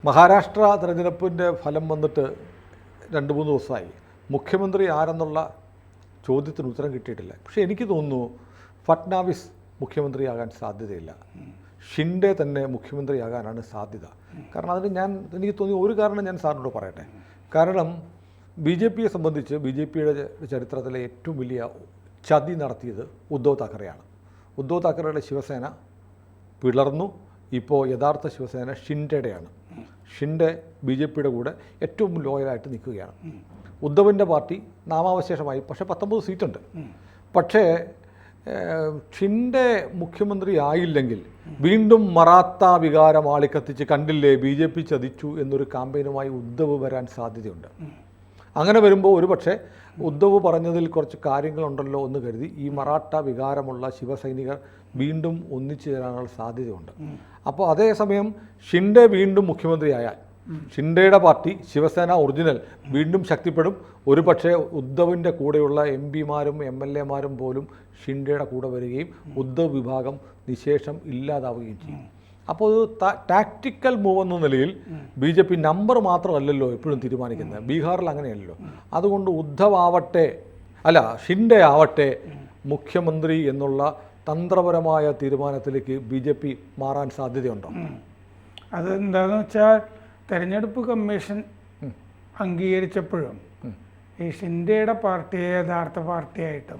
മഹാരാഷ്ട്ര തെരഞ്ഞെടുപ്പിൻ്റെ ഫലം വന്നിട്ട് 2-3 ദിവസമായി. മുഖ്യമന്ത്രി ആരെന്നുള്ള ചോദ്യത്തിന് ഉത്തരം കിട്ടിയിട്ടില്ല. പക്ഷേ എനിക്ക് തോന്നുന്നു ഫട്നാവിസ് മുഖ്യമന്ത്രിയാകാൻ സാധ്യതയില്ല. ഷിൻഡെ തന്നെ മുഖ്യമന്ത്രിയാകാനാണ് സാധ്യത. കാരണം അതിന് എനിക്ക് തോന്നിയ ഒരു കാരണം ഞാൻ സാറിനോട് പറയട്ടെ. കാരണം BJPയെ സംബന്ധിച്ച് BJPയുടെ ചരിത്രത്തിലെ ഏറ്റവും വലിയ ചതി നടത്തിയത് ഉദ്ധവ് താക്കറെയാണ്. ഉദ്ധവ് താക്കറയുടെ ശിവസേന പിളർന്നു. ഇപ്പോൾ യഥാർത്ഥ ശിവസേന ഷിൻഡെയുടെയാണ്. ഷിൻഡെ BJPയുടെ കൂടെ ഏറ്റവും ലോയലായിട്ട് നിൽക്കുകയാണ്. ഉദ്ധവിൻ്റെ പാർട്ടി നാമാവശേഷമായി, പക്ഷേ 19 സീറ്റുണ്ട്. പക്ഷേ ഷിൻഡെ മുഖ്യമന്ത്രി ആയില്ലെങ്കിൽ വീണ്ടും മറാത്ത വികാരം ആളിക്കത്തിച്ച് കണ്ടില്ലേ BJP ചതിച്ചു എന്നൊരു കാമ്പയിനുമായി ഉദ്ധവ് വരാൻ സാധ്യതയുണ്ട്. അങ്ങനെ വരുമ്പോൾ ഒരു പക്ഷേ ഉദ്ധവ് പറഞ്ഞതിൽ കുറച്ച് കാര്യങ്ങളുണ്ടല്ലോ എന്ന് കരുതി ഈ മറാഠ വികാരമുള്ള ശിവസൈനികർ വീണ്ടും ഒന്നിച്ചു ചേരാനുള്ള സാധ്യതയുണ്ട്. അപ്പോൾ അതേസമയം ഷിൻഡെ വീണ്ടും മുഖ്യമന്ത്രിയായാൽ ഷിൻഡെയുടെ പാർട്ടി ശിവസേന ഒറിജിനൽ വീണ്ടും ശക്തിപ്പെടും. ഒരു പക്ഷേ ഉദ്ധവിൻ്റെ കൂടെയുള്ള MP-മാരും MLA-മാരും പോലും ഷിൻഡെയുടെ കൂടെ വരികയും ഉദ്ധവ് വിഭാഗം നിശേഷം ഇല്ലാതാവുകയും ചെയ്യും. അപ്പോൾ ഒരു ടാക്റ്റിക്കൽ മൂവ് എന്ന നിലയിൽ BJP നമ്പർ മാത്രമല്ലല്ലോ എപ്പോഴും തീരുമാനിക്കുന്നത്. ബീഹാറിൽ അങ്ങനെയല്ലല്ലോ. അതുകൊണ്ട് ഉദ്ധവ് ആവട്ടെ, ഷിൻഡെ ആവട്ടെ മുഖ്യമന്ത്രി എന്നുള്ള തന്ത്രപരമായ തീരുമാനത്തിലേക്ക് BJP മാറാൻ സാധ്യതയുണ്ടോ? അതെന്താണെന്ന് വെച്ചാൽ തെരഞ്ഞെടുപ്പ് കമ്മീഷൻ അംഗീകരിച്ചപ്പോഴും ഈ ഷിൻഡെയുടെ പാർട്ടിയെ യഥാർത്ഥ പാർട്ടിയായിട്ടും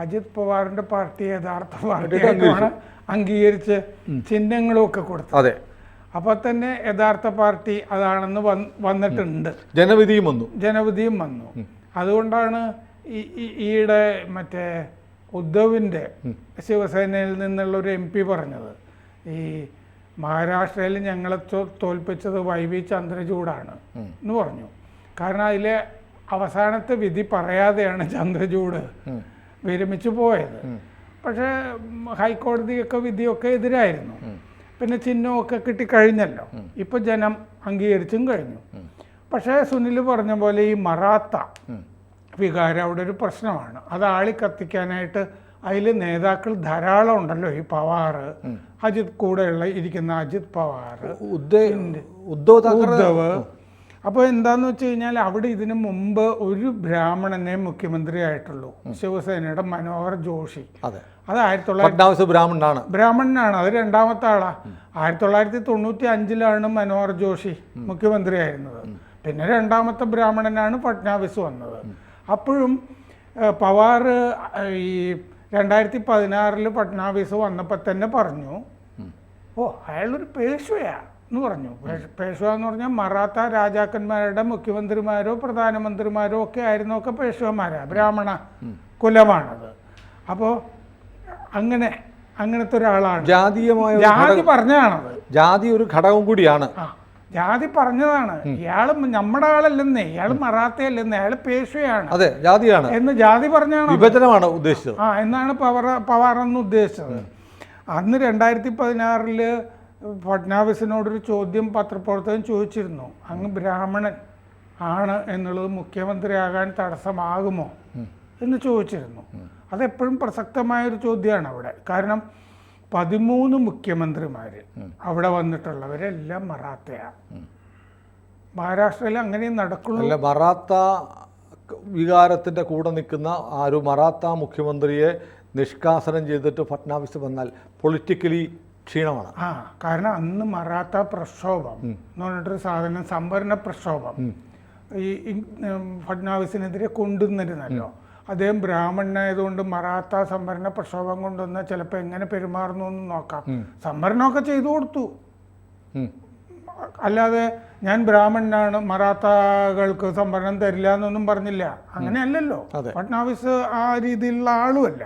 അജിത് പവാറിന്റെ പാർട്ടിയെ യഥാർത്ഥ പാർട്ടിയായിട്ടുമാണ് അംഗീകരിച്ച് ചിഹ്നങ്ങളുമൊക്കെ കൊടുത്തത്. അതെ, അപ്പോൾ തന്നെ യഥാർത്ഥ പാർട്ടി അതാണെന്ന് വന്നിട്ടുണ്ട്. ജനവിധിയും വന്നു. അതുകൊണ്ടാണ് ഈയിടെ മറ്റേ ഉദ്ധവിൻ്റെ ശിവസേനയിൽ നിന്നുള്ള ഒരു MP പറഞ്ഞത്, ഈ മഹാരാഷ്ട്രയിൽ ഞങ്ങളെ തോൽപ്പിച്ചത് YV ചന്ദ്രചൂഡാണ് എന്ന് പറഞ്ഞു. കാരണം അതിലെ അവസാനത്തെ വിധി പറയാതെയാണ് ചന്ദ്രചൂഡ് വിരമിച്ചു പോയത്. പക്ഷേ ഹൈക്കോടതിയൊക്കെ വിധിയൊക്കെ എതിരായിരുന്നു. പിന്നെ ചിഹ്നമൊക്കെ കിട്ടിക്കഴിഞ്ഞല്ലോ. ഇപ്പം ജനം അംഗീകരിച്ചും കഴിഞ്ഞു. പക്ഷേ സുനിൽ പറഞ്ഞ പോലെ ഈ മറാത്ത വികാരം അവിടെ ഒരു പ്രശ്നമാണ്. അത് ആളിക്കത്തിക്കാനായിട്ട് അതിൽ നേതാക്കൾ ധാരാളം ഉണ്ടല്ലോ. ഈ പവാർ, അജിത് കൂടെയുള്ള ഇരിക്കുന്ന അജിത് പവാർ, ഉദ്ധവ്. അപ്പോൾ എന്താന്ന് വെച്ച് കഴിഞ്ഞാൽ അവിടെ ഇതിനു മുമ്പ് ഒരു ബ്രാഹ്മണനെ മുഖ്യമന്ത്രി ആയിട്ടുള്ളൂ, ശിവസേനയുടെ മനോഹർ ജോഷി. അത് 1900 ബ്രാഹ്മണനാണ്. അത് രണ്ടാമത്തെ ആളാ. 1995 മനോഹർ ജോഷി മുഖ്യമന്ത്രി ആയിരുന്നത്. പിന്നെ രണ്ടാമത്തെ ബ്രാഹ്മണനാണ് ഫട്നാവിസ് വന്നത്. അപ്പോഴും പവാർ ഈ 2016 ഫട്നാവിസ് വന്നപ്പോൾ തന്നെ പറഞ്ഞു, അയാളൊരു പേഷ്വയാ എന്ന് പറഞ്ഞു. പേഷ്വ എന്ന് പറഞ്ഞാൽ മറാത്ത രാജാക്കന്മാരുടെ മുഖ്യമന്ത്രിമാരോ പ്രധാനമന്ത്രിമാരോ ഒക്കെ ആയിരുന്നൊക്കെ പേഷ്വമാരാ, ബ്രാഹ്മണ കുലമാണത്. അപ്പോൾ അങ്ങനത്തെ ഒരാളാണ്. ജാതി പറഞ്ഞതാണത്. ജാതി ഒരു ഘടകം കൂടിയാണ്. ജാതി പറഞ്ഞതാണ്. ഇയാള് നമ്മുടെ ആളല്ലെന്നേ, ഇയാള് മറാത്തയല്ലെന്നേ, അയാള് പേഷ്വയാണ്, അതെ ജാതിയാണ് എന്ന് ജാതി പറഞ്ഞാണ്. വിഭജനമാണ് ഉദ്ദേശിച്ചത്. എന്നാണ് പവാർ എന്ന് ഉദ്ദേശിച്ചത്. അന്ന് 2016 ഫട്നാവിസിനോടൊരു ചോദ്യം പത്രപ്രവർത്തകൻ ചോദിച്ചിരുന്നു, അങ്ങ് ബ്രാഹ്മണൻ ആണ് എന്നുള്ളത് മുഖ്യമന്ത്രിയാകാൻ തടസ്സമാകുമോ എന്ന് ചോദിച്ചിരുന്നു. അതെപ്പോഴും പ്രസക്തമായൊരു ചോദ്യമാണ് അവിടെ. കാരണം 13 മുഖ്യമന്ത്രിമാർ അവിടെ വന്നിട്ടുള്ളവരെല്ലാം മറാത്തയാണ്. മഹാരാഷ്ട്രയിൽ അങ്ങനെയും നടക്കുള്ളൂ. മറാത്ത വികാരത്തിൻ്റെ കൂടെ നിൽക്കുന്ന ആ ഒരു മറാത്ത മുഖ്യമന്ത്രിയെ നിഷ്കാസനം ചെയ്തിട്ട് ഫട്നാവിസ് വന്നാൽ പൊളിറ്റിക്കലി ക്ഷീണമാണ്. കാരണം അന്ന് മറാത്ത പ്രക്ഷോഭം എന്ന് പറഞ്ഞിട്ടൊരു സാധനം, സംവരണ പ്രക്ഷോഭം ഈ ഫട്നാവിസിനെതിരെ കൊണ്ടുവന്നിരുന്നല്ലോ. അദ്ദേഹം ബ്രാഹ്മണനായതുകൊണ്ട് മറാത്ത സംവരണ പ്രക്ഷോഭം കൊണ്ടുവന്നാൽ ചിലപ്പോൾ എങ്ങനെ പെരുമാറുന്നു എന്ന് നോക്കാം. സംവരണമൊക്കെ ചെയ്തു കൊടുത്തു. അല്ലാതെ ഞാൻ ബ്രാഹ്മണനാണ്, മറാത്തകൾക്ക് സംവരണം തരില്ല എന്നൊന്നും പറഞ്ഞില്ല. അങ്ങനെയല്ലല്ലോ. ഫട്നാവിസ് ആ രീതിയിലുള്ള ആളുമല്ല.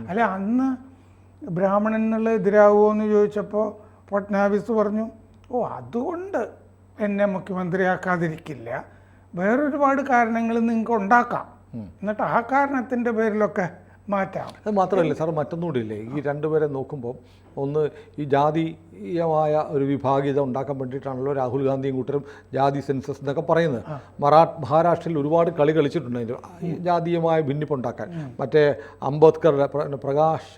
അല്ല, അന്ന് ബ്രാഹ്മണൻ എന്നുള്ള എതിരാകുമോ എന്ന് ചോദിച്ചപ്പോൾ ഫട്നാവിസ് പറഞ്ഞു, അതുകൊണ്ട് എന്നെ മുഖ്യമന്ത്രിയാക്കാതിരിക്കില്ല, വേറൊരുപാട് കാരണങ്ങൾ നിങ്ങൾക്ക് ഉണ്ടാക്കാം, എന്നിട്ട് ആ കാരണത്തിൻ്റെ പേരിലൊക്കെ മാറ്റാം. അത് മാത്രമല്ല സാർ, മറ്റൊന്നുകൂടിയില്ലേ, ഈ രണ്ടുപേരെ നോക്കുമ്പോൾ ഒന്ന് ഈ ജാതീയമായ ഒരു വിഭാഗീയത ഉണ്ടാക്കാൻ വേണ്ടിയിട്ടാണല്ലോ രാഹുൽ ഗാന്ധിയും കൂട്ടരും ജാതി സെൻസസ് എന്നൊക്കെ പറയുന്നത്. മഹാരാഷ്ട്രയിൽ ഒരുപാട് കളി കളിച്ചിട്ടുണ്ട് അതിൻ്റെ ജാതീയമായ ഭിന്നിപ്പുണ്ടാക്കാൻ. മറ്റേ അംബേദ്കറുടെ പ്രകാശ്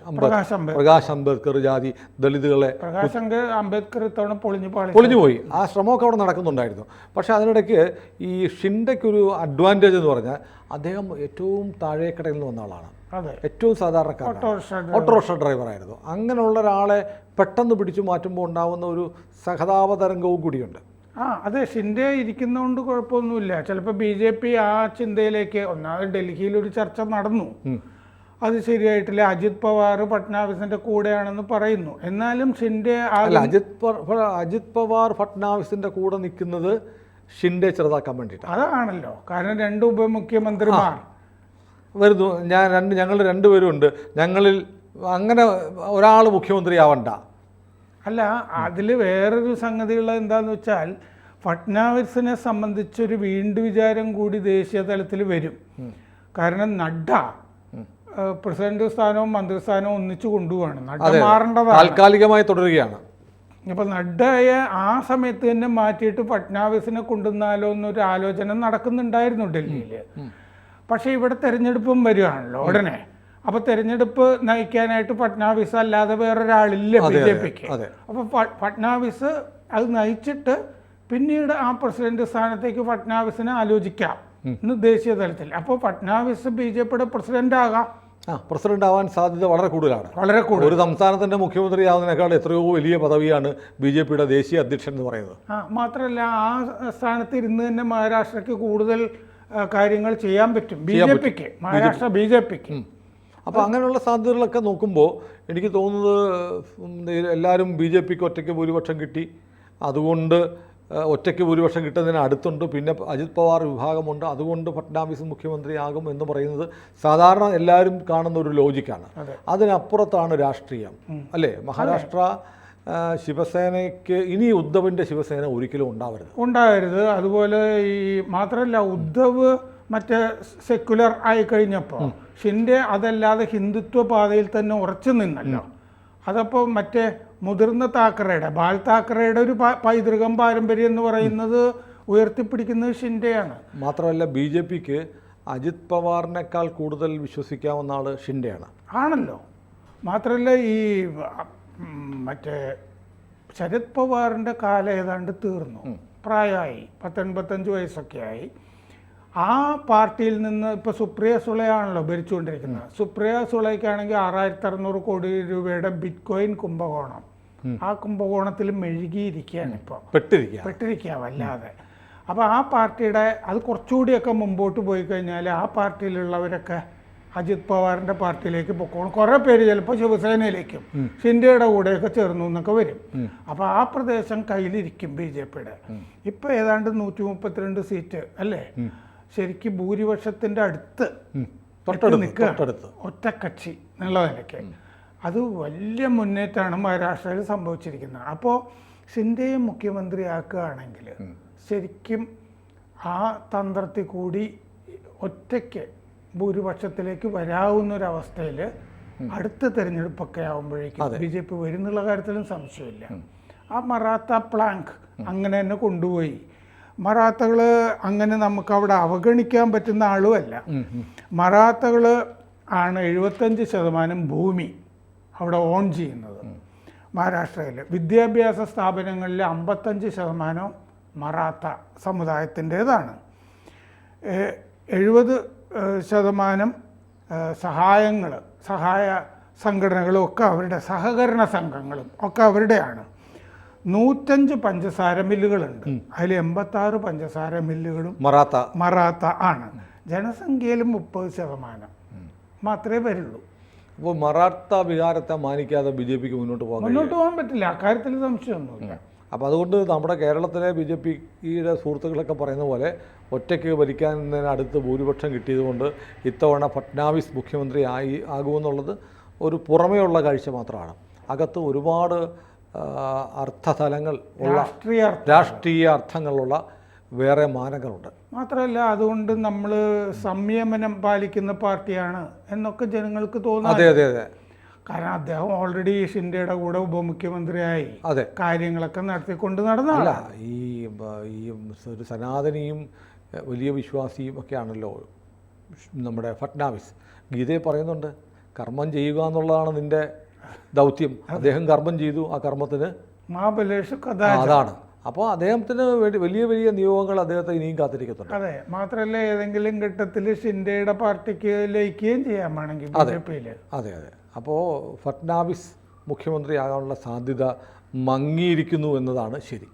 അംബേദ്കർ ജാതി ദളിതുകളെ അംബേദ്കർ ഇത്തവണ പൊളിഞ്ഞുപോയി. ആ ശ്രമമൊക്കെ അവിടെ നടക്കുന്നുണ്ടായിരുന്നു. പക്ഷേ അതിനിടയ്ക്ക് ഈ ഷിൻഡയ്ക്കൊരു അഡ്വാൻറ്റേജ് എന്ന് പറഞ്ഞാൽ അദ്ദേഹം ഏറ്റവും താഴേക്കടയിൽ നിന്ന് വന്ന ആളാണ്, ഏറ്റവും സാധാരണക്കാരൻ, ഓട്ടോറിക്ഷ ഡ്രൈവറായിരുന്നു. അങ്ങനെയുള്ള ഒരാളെ പെട്ടെന്ന് പിടിച്ചു മാറ്റുമ്പോൾ ഉണ്ടാകുന്ന ഒരു സഹതാപ തരംഗവും കൂടിയുണ്ട്. അതെ, ഷിൻഡെ ഇരിക്കുന്നതുകൊണ്ട് കുഴപ്പമൊന്നുമില്ല. ചിലപ്പോൾ BJP ആ ചിന്തയിലേക്ക്, ഒന്നാമത് ഡൽഹിയിലൊരു ചർച്ച നടന്നു, അത് ശരിയായിട്ടില്ല. അജിത് പവാർ ഫട്നാവിസിന്റെ കൂടെയാണെന്ന് പറയുന്നു. എന്നാലും ഷിൻഡെ അജിത് പവാർ ഫട്നാവിസിന്റെ കൂടെ നിൽക്കുന്നത് ഷിൻഡെ ചെറുതാക്കാൻ വേണ്ടിയിട്ട് അതാണല്ലോ. കാരണം 2 ഉപമുഖ്യമന്ത്രിമാർ വരുന്നു. ഞങ്ങൾ രണ്ടുപേരും ഉണ്ട്, ഞങ്ങളിൽ അങ്ങനെ ഒരാൾ മുഖ്യമന്ത്രിയാവണ്ട. അല്ല, അതിൽ വേറൊരു സംഗതിയുള്ളത് എന്താണെന്ന് വെച്ചാൽ ഫട്നാവിസിനെ സംബന്ധിച്ചൊരു വീണ്ടും വിചാരം കൂടി ദേശീയ തലത്തിൽ വരും. കാരണം നഡ്ഡ പ്രസിഡന്റ് സ്ഥാനവും മന്ത്രിസ്ഥാനവും ഒന്നിച്ചു കൊണ്ടുപോവാണ്. നഡ്ഡ മാറേണ്ടതാണ്, താൽക്കാലികമായി തുടരുകയാണ്. അപ്പോൾ നഡ്ഡയെ ആ സമയത്ത് തന്നെ മാറ്റിയിട്ട് ഫട്നാവിസിനെ കൊണ്ടുവന്നാലോ എന്നൊരു ആലോചന നടക്കുന്നുണ്ടായിരുന്നു ഡൽഹിയിൽ. പക്ഷേ ഇവിടെ തെരഞ്ഞെടുപ്പും വരികയാണല്ലോ ഉടനെ. അപ്പോൾ തെരഞ്ഞെടുപ്പ് നയിക്കാനായിട്ട് ഫട്നാവിസ് അല്ലാതെ വേറൊരാളില്ല BJPക്ക്. അപ്പോൾ ഫട്നാവിസ് അത് നയിച്ചിട്ട് പിന്നീട് ആ പ്രസിഡന്റ് സ്ഥാനത്തേക്ക് ഫട്നാവിസിനെ ആലോചിക്കാം ഇന്ന് ദേശീയ തലത്തിൽ. അപ്പോൾ ഫട്നാവിസ് BJPയുടെ പ്രസിഡന്റ് ആകാം, പ്രസിഡന്റ് ആവാൻ സാധ്യത വളരെ കൂടുതലാണ്. ഒരു സംസ്ഥാനത്തിന്റെ മുഖ്യമന്ത്രി ആവുന്നതിനേക്കാൾ എത്രയോ വലിയ പദവിയാണ് BJPയുടെ ദേശീയ അധ്യക്ഷൻ എന്ന് പറയുന്നത്. മാത്രമല്ല ആ സ്ഥാനത്ത് ഇരുന്ന് തന്നെ മഹാരാഷ്ട്രയ്ക്ക് കൂടുതൽ കാര്യങ്ങൾ ചെയ്യാൻ പറ്റും BJPക്ക്, മഹാരാഷ്ട്ര BJPക്ക്. അപ്പോൾ അങ്ങനെയുള്ള സാധ്യതകളൊക്കെ നോക്കുമ്പോൾ എനിക്ക് തോന്നുന്നത് എല്ലാവരും BJPക്ക് ഒറ്റയ്ക്ക് ഭൂരിപക്ഷം കിട്ടി, അതുകൊണ്ട് ഒറ്റയ്ക്ക് ഭൂരിപക്ഷം കിട്ടുന്നതിന് അടുത്തുണ്ട്, പിന്നെ അജിത് പവാർ വിഭാഗമുണ്ട്, അതുകൊണ്ട് ഫട്നാവിസ് മുഖ്യമന്ത്രിയാകും എന്ന് പറയുന്നത് സാധാരണ എല്ലാവരും കാണുന്ന ഒരു ലോജിക്കാണ്. അതിനപ്പുറത്താണ് രാഷ്ട്രീയം, അല്ലേ? മഹാരാഷ്ട്ര ശിവസേനയ്ക്ക് ഇനി ഉദ്ധവിൻ്റെ ശിവസേന ഒരിക്കലും ഉണ്ടാവരുത്. അതുപോലെ ഈ മാത്രമല്ല, ഉദ്ധവ് മറ്റേ സെക്യുലർ ആയി കഴിഞ്ഞപ്പോൾ ഷിൻഡെ അതല്ലാതെ ഹിന്ദുത്വ പാതയിൽ തന്നെ ഉറച്ചു നിന്നല്ലോ. അതപ്പോൾ മറ്റേ മുതിർന്ന താക്കറയുടെ, ബാൽ താക്കറയുടെ ഒരു പൈതൃകം പാരമ്പര്യം എന്ന് പറയുന്നത് ഉയർത്തിപ്പിടിക്കുന്നത് ഷിൻഡെയാണ്. മാത്രമല്ല BJPക്ക് അജിത് പവാറിനേക്കാൾ കൂടുതൽ വിശ്വസിക്കാവുന്ന ആൾ ഷിൻഡെയാണ് ആണല്ലോ. മാത്രമല്ല ഈ മറ്റേ ശരത് പവാറിൻ്റെ കാലം ഏതാണ്ട് തീർന്നു, പ്രായമായി, 85 വയസ്സൊക്കെ ആയി. ആ പാർട്ടിയിൽ നിന്ന് ഇപ്പോൾ സുപ്രിയ സുളയാണല്ലോ ഭരിച്ചുകൊണ്ടിരിക്കുന്നത്. സുപ്രിയ സുളയ്ക്കാണെങ്കിൽ 6600 കോടി രൂപയുടെ ബിറ്റ്കോയിൻ കുംഭകോണം, ആ കുംഭകോണത്തിൽ മെഴുകിയിരിക്കുകയാണ് ഇപ്പോൾ, പെട്ടിരിക്കുക വല്ലാതെ. അപ്പോൾ ആ പാർട്ടിയുടെ അത് കുറച്ചുകൂടിയൊക്കെ മുമ്പോട്ട് പോയി കഴിഞ്ഞാൽ ആ പാർട്ടിയിലുള്ളവരൊക്കെ അജിത് പവാറിൻ്റെ പാർട്ടിയിലേക്ക് പൊക്കോണം. കുറേ പേര് ചിലപ്പോൾ ശിവസേനയിലേക്കും ഷിൻഡെയുടെ കൂടെയൊക്കെ ചേർന്നു എന്നൊക്കെ വരും. അപ്പോൾ ആ പ്രദേശം കയ്യിലിരിക്കും BJPയുടെ. ഇപ്പോൾ ഏതാണ്ട് 132 സീറ്റ് അല്ലേ, ശരിക്കും ഭൂരിപക്ഷത്തിൻ്റെ അടുത്ത് നിൽക്കുക, ഒറ്റക്കക്ഷി എന്നുള്ള നിലയ്ക്ക്. അത് വലിയ മുന്നേറ്റമാണ് മഹാരാഷ്ട്രയിൽ സംഭവിച്ചിരിക്കുന്നത്. അപ്പോൾ ഷിൻഡെയെ മുഖ്യമന്ത്രിയാക്കുകയാണെങ്കിൽ ശരിക്കും ആ തന്ത്രത്തിൽ കൂടി ഒറ്റയ്ക്ക് ഭൂരിപക്ഷത്തിലേക്ക് വരാവുന്നൊരവസ്ഥയിൽ അടുത്ത തെരഞ്ഞെടുപ്പൊക്കെ ആകുമ്പോഴേക്കും BJP വരുന്നുള്ള കാര്യത്തിലും സംശയമില്ല. ആ മറാത്ത പ്ലാങ്ക് അങ്ങനെ തന്നെ കൊണ്ടുപോയി. മറാത്തകൾ അങ്ങനെ നമുക്കവിടെ അവഗണിക്കാൻ പറ്റുന്ന ആളുമല്ല. മറാത്തകൾ ആണ് 75% ഭൂമി അവിടെ ഓൺ ചെയ്യുന്നത് മഹാരാഷ്ട്രയിൽ. വിദ്യാഭ്യാസ സ്ഥാപനങ്ങളിൽ 55% മറാത്ത സമുദായത്തിൻ്റേതാണ്. 70% സഹായ സംഘടനകളും ഒക്കെ അവരുടെ, സഹകരണ സംഘങ്ങളും ഒക്കെ അവരുടെയാണ്. 105 പഞ്ചസാര മില്ലുകളുണ്ട്, അതിൽ 86 പഞ്ചസാര മില്ലുകളും മറാത്ത ആണ്. ജനസംഖ്യയിൽ 30% മാത്രമേ വരുള്ളൂ. അപ്പോൾ മറാത്ത വികാരത്തെ മാനിക്കാതെ BJPക്ക് മുന്നോട്ട് പോകാൻ പറ്റില്ല, അക്കാര്യത്തിൽ സംശയമൊന്നുമില്ല. അപ്പോൾ അതുകൊണ്ട് നമ്മുടെ കേരളത്തിലെ BJPയുടെ സുഹൃത്തുക്കളൊക്കെ പറയുന്ന പോലെ ഒറ്റയ്ക്ക് ഭരിക്കാനടുത്ത് ഭൂരിപക്ഷം കിട്ടിയതുകൊണ്ട് ഇത്തവണ ഫട്നാവിസ് മുഖ്യമന്ത്രി ആകുമെന്നുള്ളത് ഒരു പുറമേയുള്ള കാഴ്ച മാത്രമാണ്. അകത്ത് ഒരുപാട് അർത്ഥതലങ്ങൾ ഉള്ള, രാഷ്ട്രീയ അർത്ഥങ്ങളുള്ള വേറെ മാനങ്ങളുണ്ട്. മാത്രമല്ല അതുകൊണ്ട് നമ്മൾ സംയമനം പാലിക്കുന്ന പാർട്ടിയാണ് എന്നൊക്കെ ജനങ്ങൾക്ക് തോന്നുന്നു. അതെ. കാരണം അദ്ദേഹം ഓൾറെഡി ഷിൻഡെയുടെ കൂടെ ഉപമുഖ്യമന്ത്രിയായി അതെ. കാര്യങ്ങളൊക്കെ നടത്തിക്കൊണ്ട് നടന്ന അല്ല, ആളാണ്. ഈ ഒരു സനാതനിയും വലിയ വിശ്വാസിയും ഒക്കെയാണല്ലോ നമ്മുടെ ഫട്നാവിസ്. ഗീതയെ പറയുന്നുണ്ട്, കർമ്മം ചെയ്യുക എന്നുള്ളതാണ് നിൻ്റെ ദൗത്യം. അദ്ദേഹം കർമ്മം ചെയ്തു, ആ കർമ്മത്തിന് മഹാബലേഷ് കഥ. അതാണ്. അപ്പോൾ അദ്ദേഹത്തിന് വേണ്ടി വലിയ വലിയ നിയോഗങ്ങൾ അദ്ദേഹത്തെ ഇനിയും കാത്തിരിക്കുന്നുണ്ട്. അതെ, മാത്രമല്ല ഏതെങ്കിലും ഘട്ടത്തിൽ ഷിൻഡെയുടെ പാർട്ടിക്ക് ലയിക്കുകയും ചെയ്യാൻ വേണമെങ്കിൽ BJP-യിൽ. അതെ അതെ. അപ്പോൾ ഫട്നാവിസ് മുഖ്യമന്ത്രിയാകാനുള്ള സാധ്യത മങ്ങിയിരിക്കുന്നു എന്നതാണ് ശരി.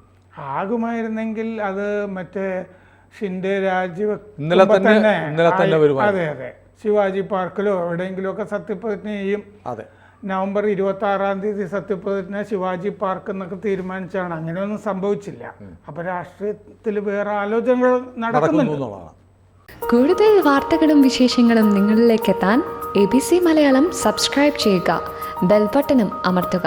ആകുമായിരുന്നെങ്കിൽ അത് മറ്റേ ഷിൻഡെ ഇന്നലെ തന്നെ വരുമായിരുന്നു. അതെ അതെ, ശിവാജി പാർക്കിലോ എവിടെയെങ്കിലുമൊക്കെ സത്യപ്രതിജ്ഞ ചെയ്യും. അതെ, നവംബർ 26 സത്യപ്രതിജ്ഞ ശിവാജി പാർക്ക് എന്നൊക്കെ തീരുമാനിച്ചാണ്. അങ്ങനെയൊന്നും സംഭവിച്ചില്ല. അപ്പൊ രാഷ്ട്രീയത്തിൽ വേറെ ആലോചനകൾ നടക്കുന്നുണ്ട്. കൂടുതൽ വാർത്തകളും വിശേഷങ്ങളും നിങ്ങളിലേക്ക് എത്താൻ ABC മലയാളം സബ്സ്ക്രൈബ് ചെയ്യുക, ബെൽ ബട്ടണും അമർത്തുക.